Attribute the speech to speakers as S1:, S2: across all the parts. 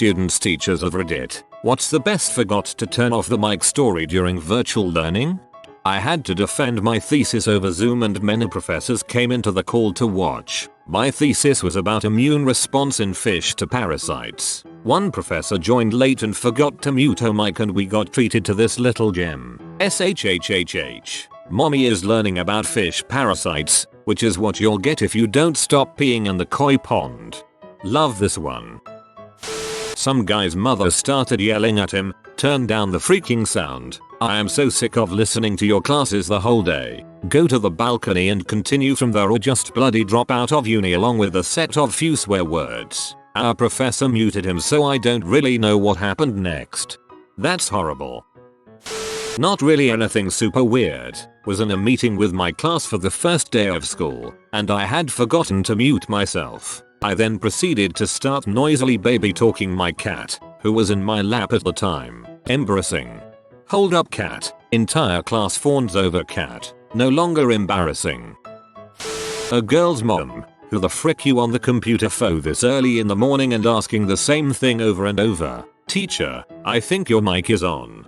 S1: students teachers of Reddit. What's the best forgot to turn off the mic story during virtual learning? I had to defend my thesis over Zoom and many professors came into the call to watch. My thesis was about immune response in fish to parasites. One professor joined late and forgot to mute her mic and we got treated to this little gem. SHHHH. Mommy is learning about fish parasites, which is what you'll get if you don't stop peeing in the koi pond. Love this one. Some guy's mother started yelling at him, "Turn down the freaking sound. I am so sick of listening to your classes the whole day. Go to the balcony and continue from there or just bloody drop out of uni," along with a set of few swear words. Our professor muted him, so I don't really know what happened next. That's horrible. Not really anything super weird. Was in a meeting with my class for the first day of school, and I had forgotten to mute myself. I then proceeded to start noisily baby talking my cat, who was in my lap at the time. Embarrassing. Hold up cat. Entire class fawns over cat. No longer embarrassing. A girl's mom. Who the frick you on the computer for this early in the morning and asking the same thing over and over? Teacher, I think your mic is on.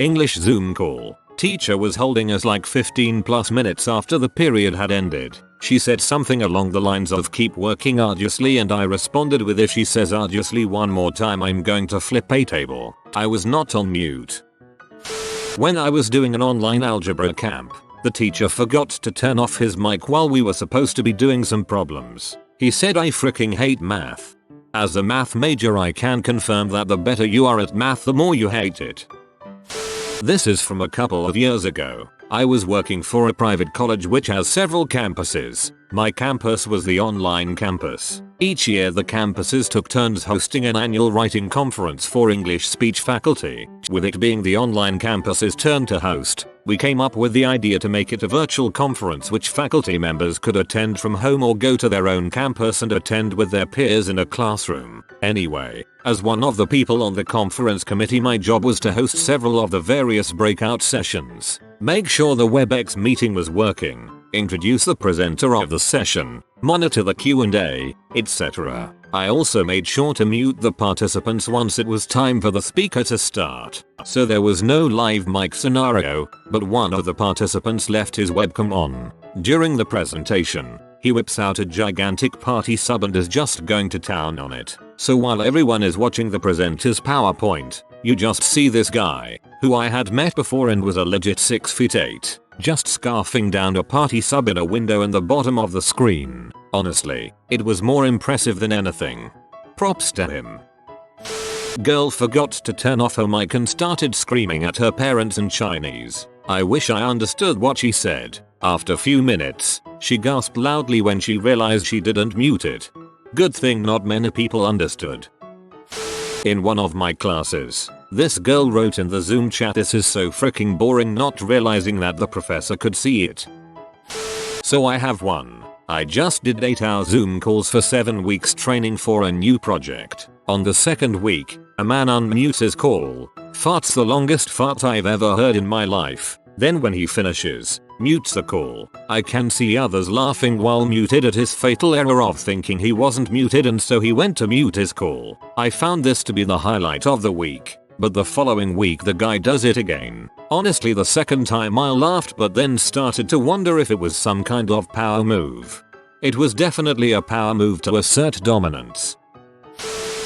S1: English Zoom call. Teacher was holding us like 15 plus minutes after the period had ended. She said something along the lines of keep working arduously and I responded with if she says arduously one more time I'm going to flip a table. I was not on mute. When I was doing an online algebra camp, the teacher forgot to turn off his mic while we were supposed to be doing some problems. He said I freaking hate math. As a math major I can confirm that the better you are at math the more you hate it. This is from a couple of years ago. I was working for a private college which has several campuses. My campus was the online campus. Each year the campuses took turns hosting an annual writing conference for English speech faculty. With it being the online campus's turn to host, we came up with the idea to make it a virtual conference which faculty members could attend from home or go to their own campus and attend with their peers in a classroom. Anyway, as one of the people on the conference committee, my job was to host several of the various breakout sessions, make sure the WebEx meeting was working, introduce the presenter of the session, monitor the Q&A, etc. I also made sure to mute the participants once it was time for the speaker to start. So there was no live mic scenario, but one of the participants left his webcam on. During the presentation, he whips out a gigantic party sub and is just going to town on it. So while everyone is watching the presenter's PowerPoint, you just see this guy, who I had met before and was a legit 6'8", just scarfing down a party sub in a window in the bottom of the screen. Honestly, it was more impressive than anything. Props to him. Girl forgot to turn off her mic and started screaming at her parents in Chinese. I wish I understood what she said. After few minutes, she gasped loudly when she realized she didn't mute it. Good thing not many people understood. In one of my classes, this girl wrote in the Zoom chat, "This is so freaking boring," not realizing that the professor could see it. So I have one. I just did 8-hour Zoom calls for 7 weeks training for a new project. On the second week, a man unmutes his call, farts the longest fart I've ever heard in my life. Then when he finishes, mutes the call. I can see others laughing while muted at his fatal error of thinking he wasn't muted and so he went to mute his call. I found this to be the highlight of the week. But the following week the guy does it again. Honestly, the second time I laughed but then started to wonder if it was some kind of power move. It was definitely a power move to assert dominance.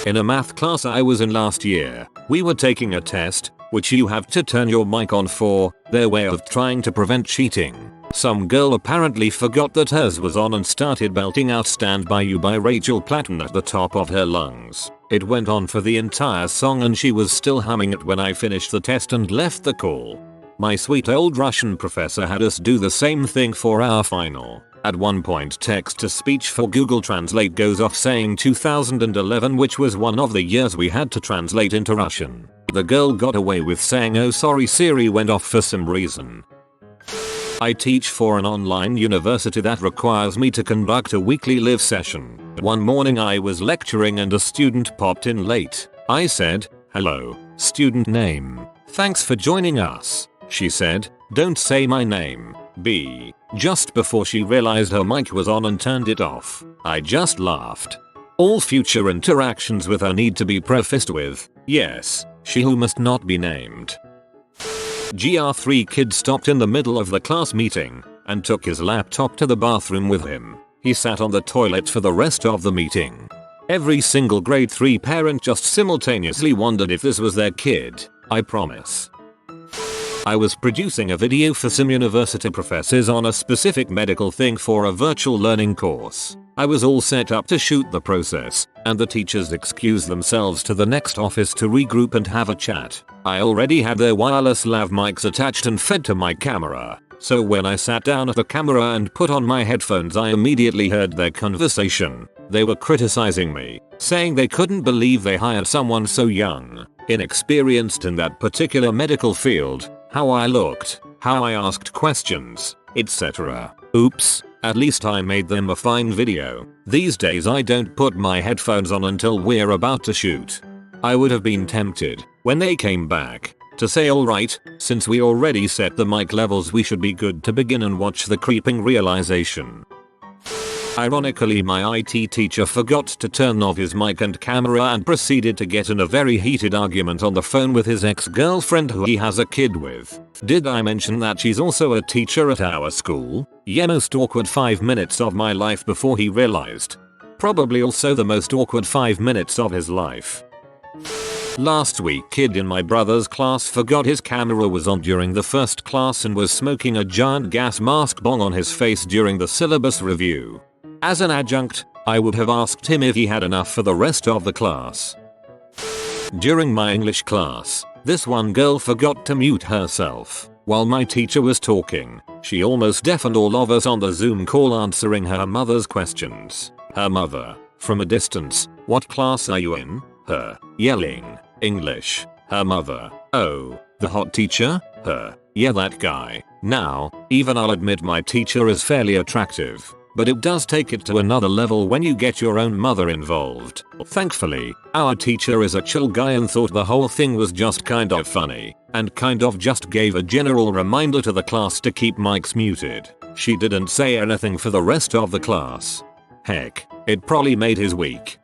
S1: In a math class I was in last year, we were taking a test, which you have to turn your mic on for, their way of trying to prevent cheating. Some girl apparently forgot that hers was on and started belting out "Stand By You" by Rachel Platten at the top of her lungs. It went on for the entire song and she was still humming it when I finished the test and left the call. My sweet old Russian professor had us do the same thing for our final. At one point text-to-speech for Google Translate goes off saying 2011, which was one of the years we had to translate into Russian. The girl got away with saying "Oh sorry, Siri went off" for some reason. I teach for an online university that requires me to conduct a weekly live session. One morning I was lecturing and a student popped in late. I said, "Hello, student name. Thanks for joining us." She said, "Don't say my name, B." Just before she realized her mic was on and turned it off. I just laughed. All future interactions with her need to be prefaced with, yes, she who must not be named. GR3 kid stopped in the middle of the class meeting and took his laptop to the bathroom with him. He sat on the toilet for the rest of the meeting. Every single grade 3 parent just simultaneously wondered if this was their kid, I promise. I was producing a video for some university professors on a specific medical thing for a virtual learning course. I was all set up to shoot the process, and the teachers excused themselves to the next office to regroup and have a chat. I already had their wireless lav mics attached and fed to my camera, so when I sat down at the camera and put on my headphones I immediately heard their conversation. They were criticizing me, saying they couldn't believe they hired someone so young, inexperienced in that particular medical field, how I looked, how I asked questions, etc. Oops, at least I made them a fine video. These days I don't put my headphones on until we're about to shoot. I would have been tempted, when they came back, to say alright, since we already set the mic levels we should be good to begin and watch the creeping realization. Ironically, my IT teacher forgot to turn off his mic and camera and proceeded to get in a very heated argument on the phone with his ex-girlfriend who he has a kid with. Did I mention that she's also a teacher at our school? Yeah, most awkward 5 minutes of my life before he realized. Probably also the most awkward 5 minutes of his life. Last week, kid in my brother's class forgot his camera was on during the first class and was smoking a giant gas mask bong on his face during the syllabus review. As an adjunct, I would have asked him if he had enough for the rest of the class. During my English class, this one girl forgot to mute herself. While my teacher was talking, she almost deafened all of us on the Zoom call answering her mother's questions. Her mother, from a distance, "What class are you in?" Her, yelling, "English." Her mother, "Oh, the hot teacher?" Her, "Yeah, that guy." Now, even I'll admit my teacher is fairly attractive, but it does take it to another level when you get your own mother involved. Thankfully, our teacher is a chill guy and thought the whole thing was just kind of funny, and kind of just gave a general reminder to the class to keep mics muted. She didn't say anything for the rest of the class. Heck, it probably made his week.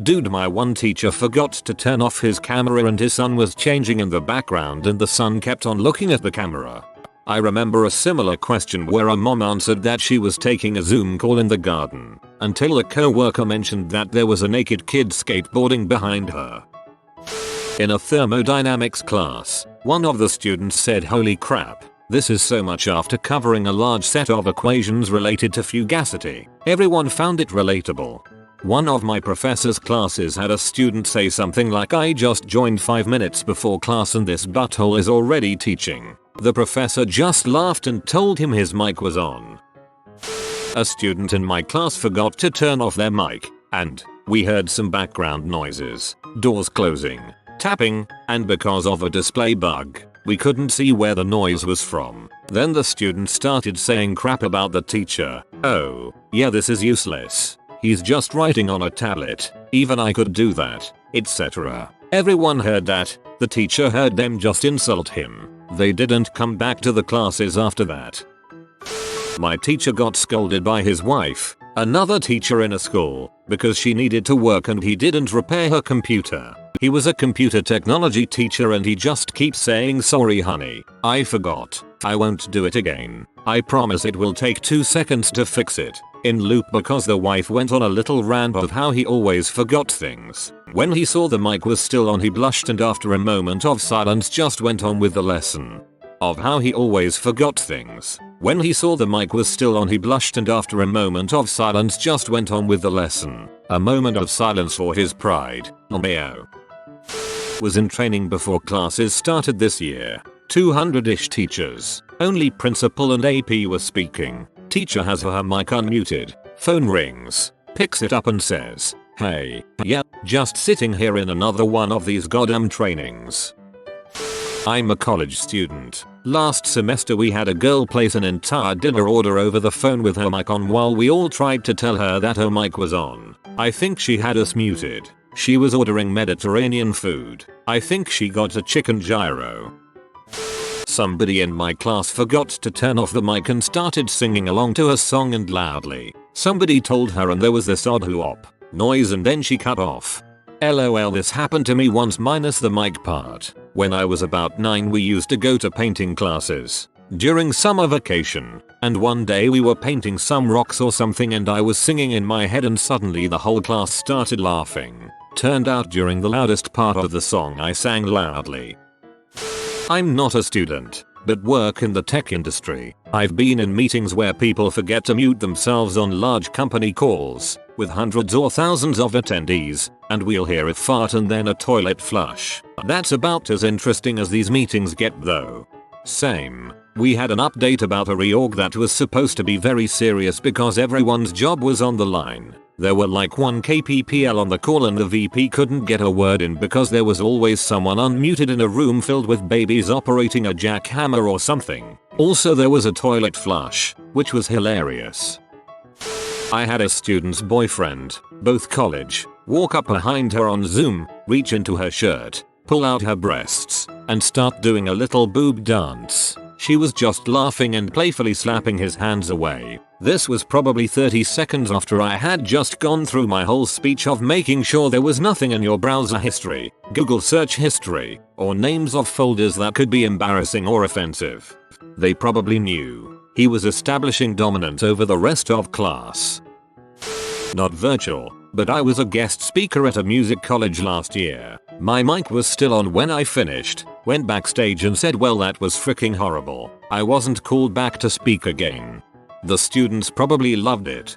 S1: Dude, my one teacher forgot to turn off his camera and his son was changing in the background and the son kept on looking at the camera. I remember a similar question where a mom answered that she was taking a Zoom call in the garden, until a co-worker mentioned that there was a naked kid skateboarding behind her. In a thermodynamics class, one of the students said, "Holy crap, this is so much," after covering a large set of equations related to fugacity. Everyone found it relatable. One of my professor's classes had a student say something like, "I just joined 5 minutes before class and this butthole is already teaching." The professor just laughed and told him his mic was on. A student in my class forgot to turn off their mic, and we heard some background noises, doors closing, tapping, and because of a display bug, we couldn't see where the noise was from. Then the student started saying crap about the teacher. "Oh, yeah, this is useless. He's just writing on a tablet. Even I could do that," etc. Everyone heard that. The teacher heard them just insult him. They didn't come back to the classes after that. My teacher got scolded by his wife, another teacher in a school, because she needed to work and he didn't repair her computer. He was a computer technology teacher and he just keeps saying, "Sorry honey, I forgot. I won't do it again. I promise it will take 2 seconds to fix it." In loop because the wife went on a little rant of how he always forgot things. When he saw the mic was still on, he blushed and after a moment of silence just went on with the lesson. Of how he always forgot things. When he saw the mic was still on, he blushed and after a moment of silence just went on with the lesson. A moment of silence for his pride. Omeo. Was in training before classes started this year. 200-ish teachers. Only principal and AP were speaking. Teacher has her mic unmuted. Phone rings. Picks it up and says, "Hey, yeah, just sitting here in another one of these goddamn trainings." I'm a college student. Last semester we had a girl place an entire dinner order over the phone with her mic on while we all tried to tell her that her mic was on. I think she had us muted. She was ordering Mediterranean food. I think she got a chicken gyro. Somebody in my class forgot to turn off the mic and started singing along to a song and loudly. Somebody told her and there was this odd whoop. noise, and then she cut off. LOL, this happened to me once minus the mic part. When I was about 9 we used to go to painting classes during summer vacation, and one day we were painting some rocks or something and I was singing in my head and suddenly the whole class started laughing. Turned out during the loudest part of the song I sang loudly. I'm not a student, but work in the tech industry. I've been in meetings where people forget to mute themselves on large company calls, with hundreds or thousands of attendees, and we'll hear a fart and then a toilet flush. That's about as interesting as these meetings get though. Same. We had an update about a reorg that was supposed to be very serious because everyone's job was on the line. There were like 1 KPPL on the call and the VP couldn't get a word in because there was always someone unmuted in a room filled with babies operating a jackhammer or something. Also there was a toilet flush, which was hilarious. I had a student's boyfriend, both college, walk up behind her on Zoom, reach into her shirt, pull out her breasts, and start doing a little boob dance. She was just laughing and playfully slapping his hands away. This was probably 30 seconds after I had just gone through my whole speech of making sure there was nothing in your browser history, Google search history, or names of folders that could be embarrassing or offensive. They probably knew. He was establishing dominance over the rest of class. Not virtual, but I was a guest speaker at a music college last year. My mic was still on when I finished, went backstage and said well that was freaking horrible. I wasn't called back to speak again. The students probably loved it.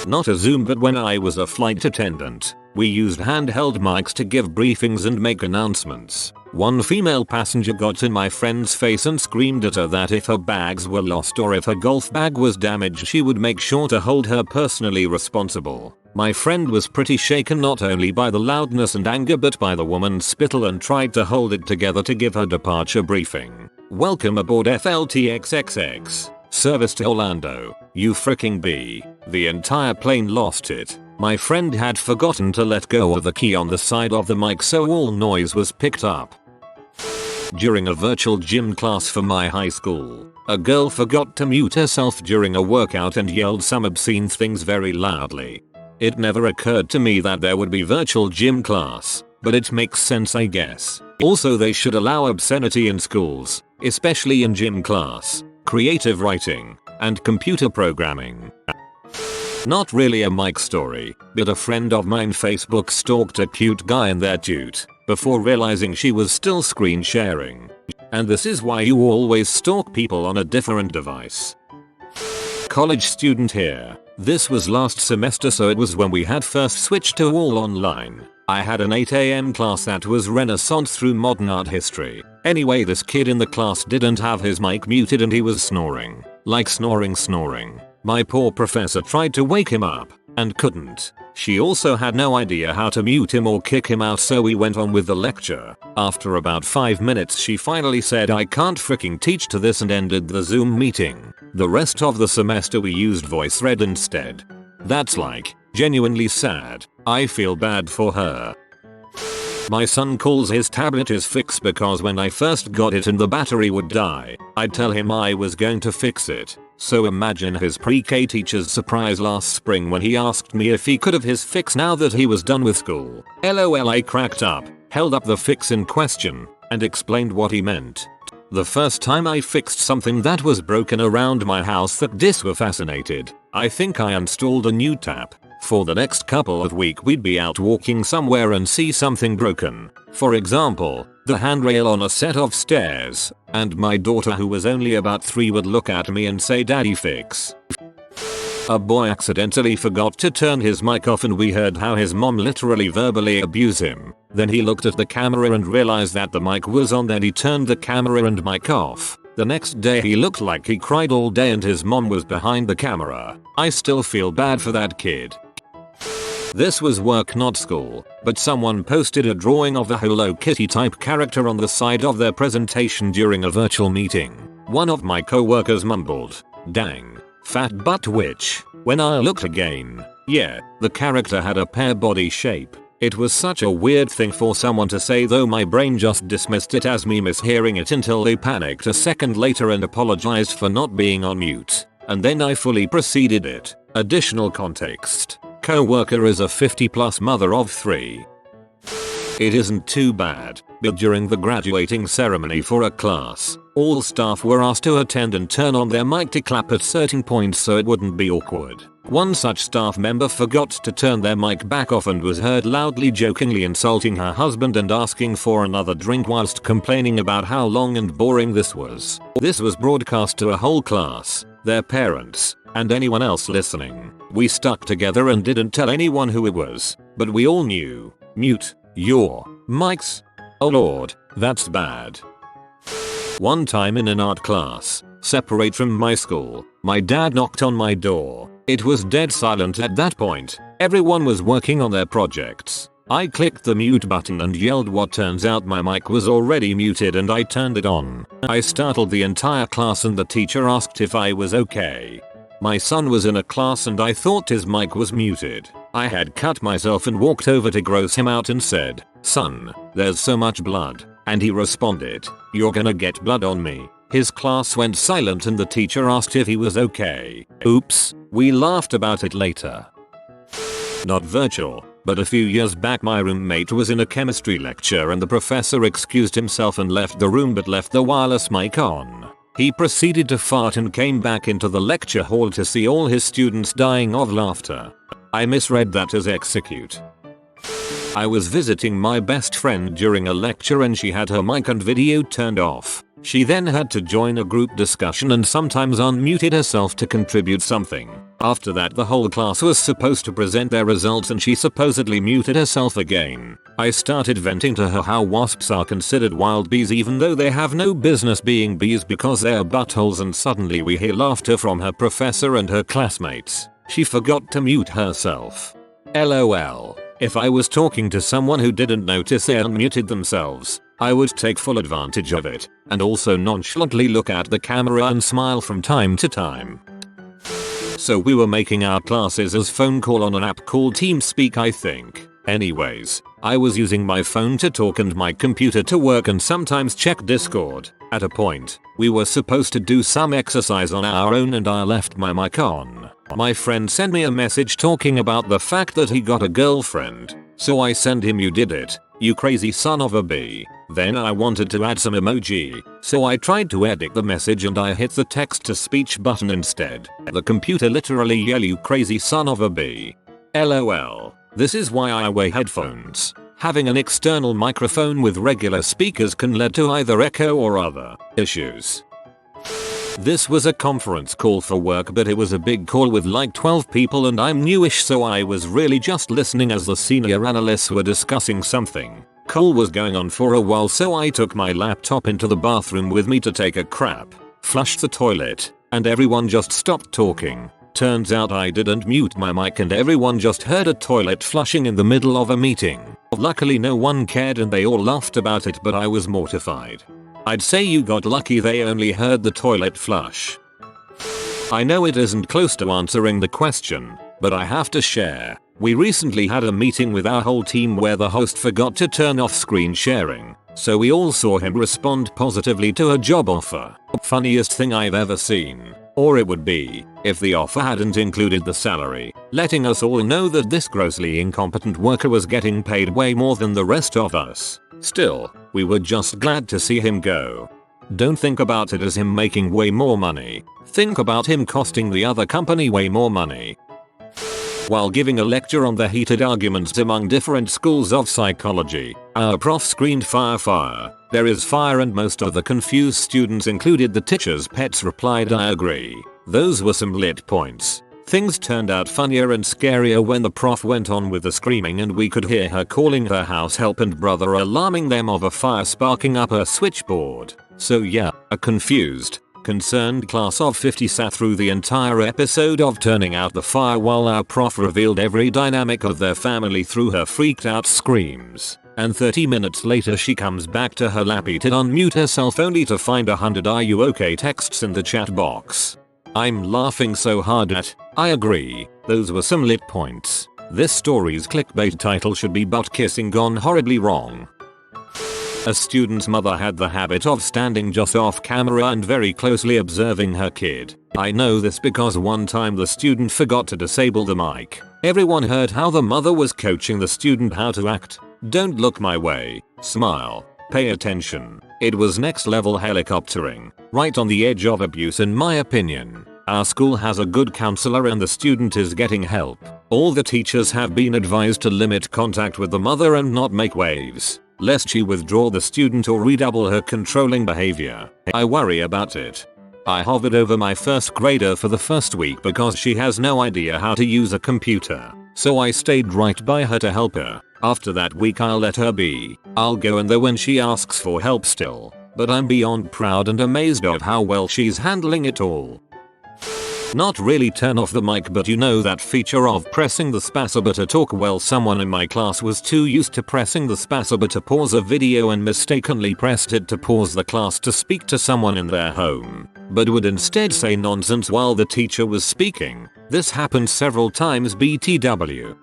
S1: Not a Zoom, but when I was a flight attendant, we used handheld mics to give briefings and make announcements. One female passenger got in my friend's face and screamed at her that if her bags were lost or if her golf bag was damaged she would make sure to hold her personally responsible. My friend was pretty shaken not only by the loudness and anger but by the woman's spittle and tried to hold it together to give her departure briefing. Welcome aboard FLTXXX. Service to Orlando. You fricking B. The entire plane lost it. My friend had forgotten to let go of the key on the side of the mic so all noise was picked up. During a virtual gym class for my high school, a girl forgot to mute herself during a workout and yelled some obscene things very loudly. It never occurred to me that there would be virtual gym class, but it makes sense I guess. Also they should allow obscenity in schools, especially in gym class, creative writing, and computer programming. Not really a mic story, but a friend of mine Facebook stalked a cute guy in their toot, before realizing she was still screen sharing. And this is why you always stalk people on a different device. College student here. This was last semester so it was when we had first switched to all online. I had an 8 AM class that was Renaissance through modern art history. Anyway this kid in the class didn't have his mic muted and he was snoring. Like snoring. My poor professor tried to wake him up, and couldn't. She also had no idea how to mute him or kick him out so we went on with the lecture. After about 5 minutes she finally said I can't freaking teach to this and ended the Zoom meeting. The rest of the semester we used VoiceRed instead. That's like, genuinely sad. I feel bad for her. My son calls his tablet his fix because when I first got it and the battery would die, I'd tell him I was going to fix it. So imagine his pre-K teacher's surprise last spring when he asked me if he could have his fix now that he was done with school. LOL I cracked up, held up the fix in question, and explained what he meant. The first time I fixed something that was broken around my house that Dis were fascinated. I think I installed a new tap. For the next couple of weeks we'd be out walking somewhere and see something broken. For example, the handrail on a set of stairs, and my daughter who was only about 3 would look at me and say daddy fix. A boy accidentally forgot to turn his mic off and we heard how his mom literally verbally abused him. Then he looked at the camera and realized that the mic was on, then he turned the camera and mic off. The next day he looked like he cried all day and his mom was behind the camera. I still feel bad for that kid. This was work not school, but someone posted a drawing of a Hello Kitty type character on the side of their presentation during a virtual meeting. One of my co-workers mumbled, "Dang, fat butt witch." When I looked again, yeah, the character had a pear body shape. It was such a weird thing for someone to say though my brain just dismissed it as me mishearing it until they panicked a second later and apologized for not being on mute. And then I fully proceeded it. Additional context. Co-worker is a 50+ mother of 3. It isn't too bad, but during the graduating ceremony for a class, all staff were asked to attend and turn on their mic to clap at certain points so it wouldn't be awkward. One such staff member forgot to turn their mic back off and was heard loudly jokingly insulting her husband and asking for another drink whilst complaining about how long and boring this was. This was broadcast to a whole class, their parents, and anyone else listening. We stuck together and didn't tell anyone who it was, but we all knew. Mute your mics. Oh lord, that's bad. One time in an art class, separate from my school, my dad knocked on my door. It was dead silent at that point. Everyone was working on their projects. I clicked the mute button and yelled what turns out my mic was already muted and I turned it on. I startled the entire class and the teacher asked if I was okay. My son was in a class and I thought his mic was muted. I had cut myself and walked over to gross him out and said, "Son, there's so much blood." And he responded, "You're gonna get blood on me." His class went silent and the teacher asked if he was okay. Oops, we laughed about it later. Not virtual, but a few years back my roommate was in a chemistry lecture and the professor excused himself and left the room but left the wireless mic on. He proceeded to fart and came back into the lecture hall to see all his students dying of laughter. I misread that as execute. I was visiting my best friend during a lecture and she had her mic and video turned off. She then had to join a group discussion and sometimes unmuted herself to contribute something. After that the whole class was supposed to present their results and she supposedly muted herself again. I started venting to her how wasps are considered wild bees even though they have no business being bees because they are buttholes, and suddenly we hear laughter from her professor and her classmates. She forgot to mute herself. LOL. If I was talking to someone who didn't notice they unmuted themselves, I would take full advantage of it, and also nonchalantly look at the camera and smile from time to time. So we were making our classes as phone call on an app called TeamSpeak, I think. Anyways, I was using my phone to talk and my computer to work and sometimes check Discord. At a point, we were supposed to do some exercise on our own and I left my mic on. My friend sent me a message talking about the fact that he got a girlfriend. So I sent him, "You did it, you crazy son of a bee." Then I wanted to add some emoji, so I tried to edit the message and I hit the text to speech button instead. The computer literally yelled, "You crazy son of a bee." LOL. This is why I wear headphones. Having an external microphone with regular speakers can lead to either echo or other issues. This was a conference call for work, but it was a big call with like 12 people and I'm newish, so I was really just listening as the senior analysts were discussing something. Call was going on for a while, so I took my laptop into the bathroom with me to take a crap, flushed the toilet, and everyone just stopped talking. Turns out I didn't mute my mic and everyone just heard a toilet flushing in the middle of a meeting. Luckily no one cared and they all laughed about it, but I was mortified. I'd say you got lucky they only heard the toilet flush. I know it isn't close to answering the question, but I have to share. We recently had a meeting with our whole team where the host forgot to turn off screen sharing, so we all saw him respond positively to a job offer. Funniest thing I've ever seen. Or it would be, if the offer hadn't included the salary, letting us all know that this grossly incompetent worker was getting paid way more than the rest of us. Still, we were just glad to see him go. Don't think about it as him making way more money. Think about him costing the other company way more money. While giving a lecture on the heated arguments among different schools of psychology, our prof screamed "Fire, fire. There is fire," and most of the confused students, included the teacher's pets, replied, "I agree." Those were some lit points. Things turned out funnier and scarier when the prof went on with the screaming and we could hear her calling her house help and brother, alarming them of a fire sparking up her switchboard. So yeah, a confused, concerned class of 50 sat through the entire episode of turning out the fire while our prof revealed every dynamic of their family through her freaked out screams. And 30 minutes later she comes back to her lappy to unmute herself only to find 100 "Are you okay" texts in the chat box. I'm laughing so hard at, I agree, those were some lit points. This story's clickbait title should be "Butt Kissing Gone Horribly Wrong." A student's mother had the habit of standing just off camera and very closely observing her kid. I know this because one time the student forgot to disable the mic. Everyone heard how the mother was coaching the student how to act. Don't look my way, smile, pay attention. It was next level helicoptering, right on the edge of abuse in my opinion. Our school has a good counselor and the student is getting help. All the teachers have been advised to limit contact with the mother and not make waves, lest she withdraw the student or redouble her controlling behavior. I worry about it. I hovered over my first grader for the first week because she has no idea how to use a computer, so I stayed right by her to help her. After that week I'll let her be. I'll go in there when she asks for help still, but I'm beyond proud and amazed of how well she's handling it all. Not really turn off the mic, but you know that feature of pressing the spacebar to talk? Well, someone in my class was too used to pressing the spacebar to pause a video and mistakenly pressed it to pause the class to speak to someone in their home, but would instead say nonsense while the teacher was speaking. This happened several times BTW.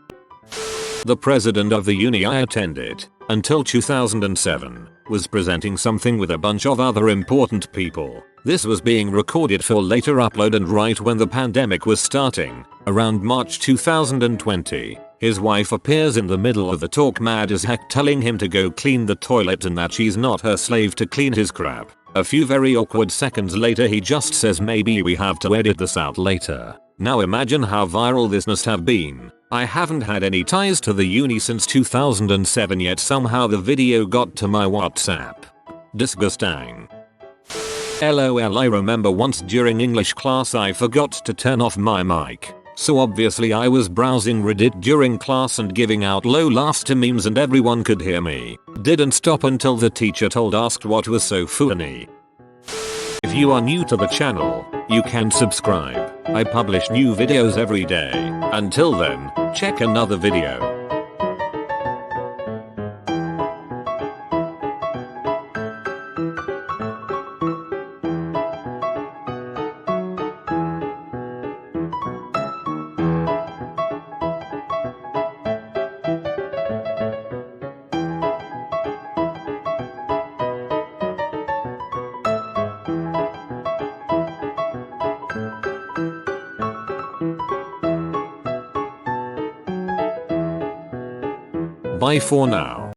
S1: The president of the uni I attended, until 2007, was presenting something with a bunch of other important people. This was being recorded for later upload, and right when the pandemic was starting, around March 2020, his wife appears in the middle of the talk mad as heck, telling him to go clean the toilet and that she's not her slave to clean his crap. A few very awkward seconds later he just says, maybe we have to edit this out later. Now imagine how viral this must have been. I haven't had any ties to the uni since 2007, yet somehow the video got to my WhatsApp. Disgusting. LOL. I remember once during English class I forgot to turn off my mic. So obviously I was browsing Reddit during class and giving out low laughs to memes and everyone could hear me. Didn't stop until the teacher asked what was so funny. If you are new to the channel, you can subscribe. I publish new videos every day. Until then, check another video. Bye for now.